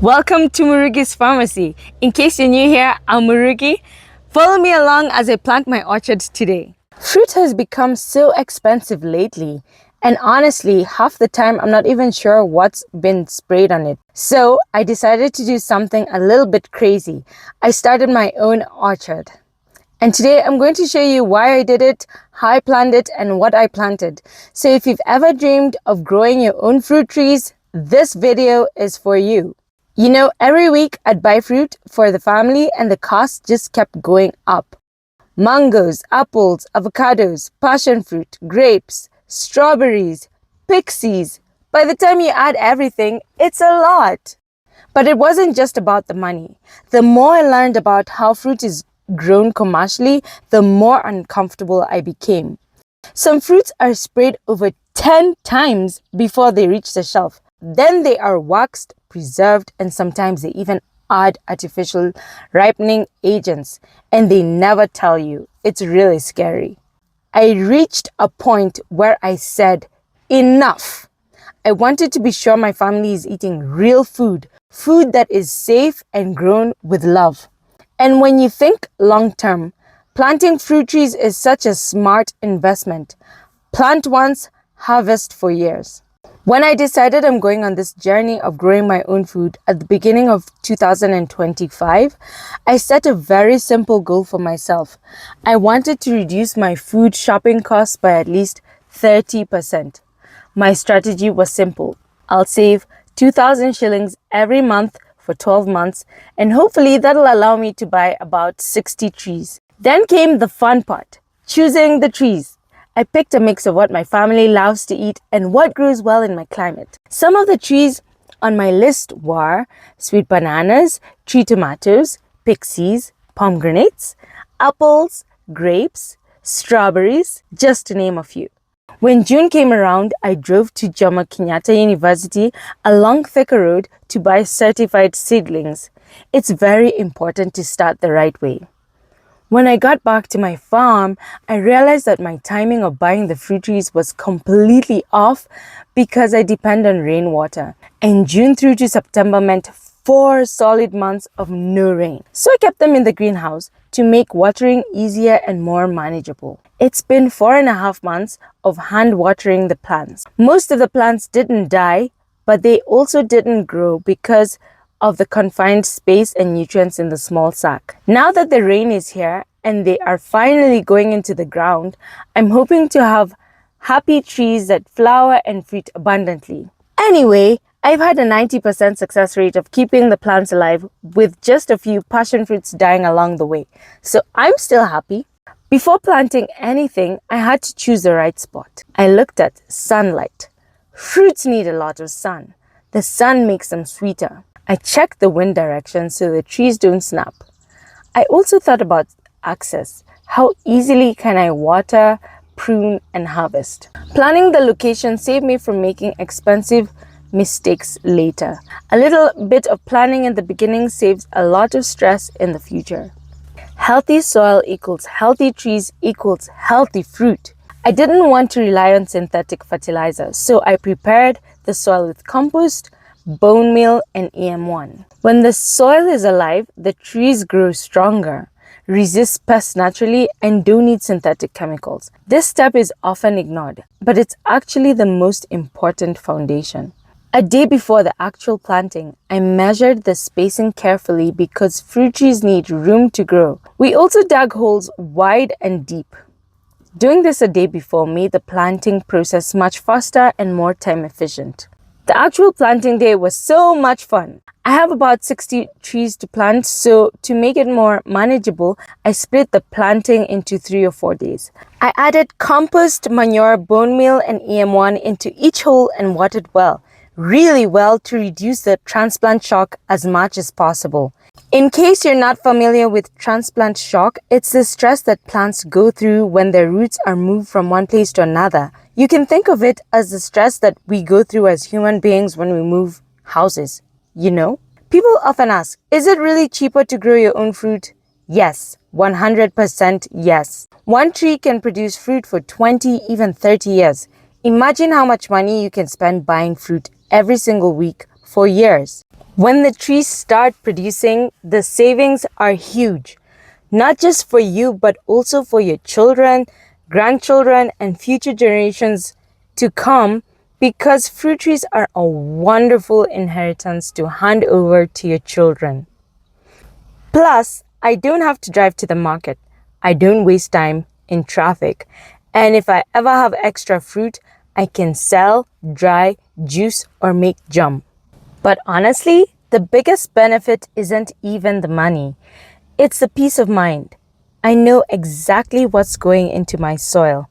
Welcome to Murugi's Pharmacy. In case you're new here, I'm Murugi. Follow me along as I plant my orchard today. Fruit has become so expensive lately, and honestly, half the time I'm not even sure what's been sprayed on it. So I decided to do something a little bit crazy. I started my own orchard. And today I'm going to show you why I did it, how I planted it, and what I planted. So if you've ever dreamed of growing your own fruit trees, this video is for you. You know, every week I'd buy fruit for the family and the cost just kept going up. Mangoes, apples, avocados, passion fruit, grapes, strawberries, pixies. By the time you add everything, it's a lot. But it wasn't just about the money. The more I learned about how fruit is grown commercially, the more uncomfortable I became. Some fruits are sprayed over 10 times before they reach the shelf. Then they are waxed, preserved, and sometimes they even add artificial ripening agents, and they never tell you. It's really scary. I reached a point where I said, enough. I wanted to be sure my family is eating real food, food that is safe and grown with love. And when you think long term, planting fruit trees is such a smart investment. Plant once, harvest for years. When I decided I'm going on this journey of growing my own food at the beginning of 2025, I set a very simple goal for myself. I wanted to reduce my food shopping costs by at least 30%. My strategy was simple. I'll save 2,000 shillings every month for 12 months, and hopefully that'll allow me to buy about 60 trees. Then came the fun part, choosing the trees. I picked a mix of what my family loves to eat and what grows well in my climate. Some of the trees on my list were sweet bananas, tree tomatoes, pixies, pomegranates, apples, grapes, strawberries, just to name a few. When June came around, I drove to Jomo Kenyatta University along Thika Road to buy certified seedlings. It's very important to start the right way. When I got back to my farm, I realized that my timing of buying the fruit trees was completely off because I depend on rainwater. And June through to September meant 4 solid months of no rain. So I kept them in the greenhouse to make watering easier and more manageable. It's been 4.5 months of hand watering the plants. Most of the plants didn't die, but they also didn't grow because of the confined space and nutrients in the small sack. Now that the rain is here and they are finally going into the ground, I'm hoping to have happy trees that flower and fruit abundantly. Anyway, I've had a 90% success rate of keeping the plants alive with just a few passion fruits dying along the way. So I'm still happy. Before planting anything, I had to choose the right spot. I looked at sunlight. Fruits need a lot of sun. The sun makes them sweeter. I checked the wind direction so the trees don't snap. I also thought about access. How easily can I water, prune, and harvest? Planning the location saved me from making expensive mistakes later. A little bit of planning in the beginning saves a lot of stress in the future. Healthy soil equals healthy trees equals healthy fruit. I didn't want to rely on synthetic fertilizer, so I prepared the soil with compost, bone meal, and EM1. When the soil is alive, the trees grow stronger, resist pests naturally, and don't need synthetic chemicals. This step is often ignored, but it's actually the most important foundation. A day before the actual planting, I measured the spacing carefully because fruit trees need room to grow. We also dug holes wide and deep. Doing this a day before made the planting process much faster and more time efficient. The actual planting day was so much fun. I have about 60 trees to plant, so to make it more manageable, I split the planting into 3 or 4 days. I added compost, manure, bone meal, and EM1 into each hole and watered well, really well, to reduce the transplant shock as much as possible. In case you're not familiar with transplant shock, it's the stress that plants go through when their roots are moved from one place to another. You can think of it as the stress that we go through as human beings when we move houses, you know? People often ask, is it really cheaper to grow your own fruit? Yes, 100% yes. One tree can produce fruit for 20, even 30 years. Imagine how much money you can spend buying fruit every single week for years. When the trees start producing, the savings are huge, not just for you, but also for your children, grandchildren, and future generations to come, because fruit trees are a wonderful inheritance to hand over to your children. Plus, I don't have to drive to the market. I don't waste time in traffic. And if I ever have extra fruit, I can sell, dry, juice, or make jam. But honestly, the biggest benefit isn't even the money. It's the peace of mind. I know exactly what's going into my soil.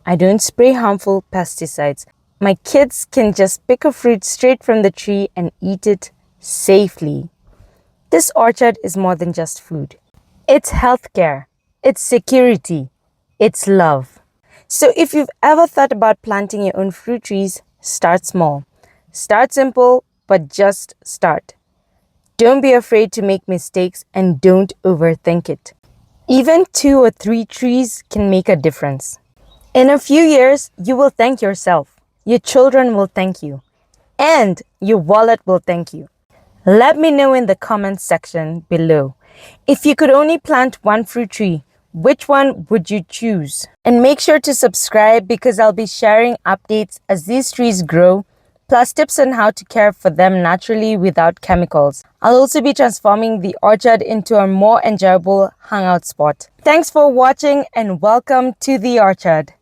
I don't spray harmful pesticides. My kids can just pick a fruit straight from the tree and eat it safely. This orchard is more than just food. It's healthcare, it's security, it's love. So if you've ever thought about planting your own fruit trees, start small. Start simple, but just start. Don't be afraid to make mistakes and don't overthink it. Even 2 or 3 trees can make a difference. In a few years, you will thank yourself. Your children will thank you. And your wallet will thank you. Let me know in the comments section below. If you could only plant one fruit tree, which one would you choose? And make sure to subscribe because I'll be sharing updates as these trees grow, plus tips on how to care for them naturally without chemicals. I'll also be transforming the orchard into a more enjoyable hangout spot. Thanks for watching and welcome to the orchard.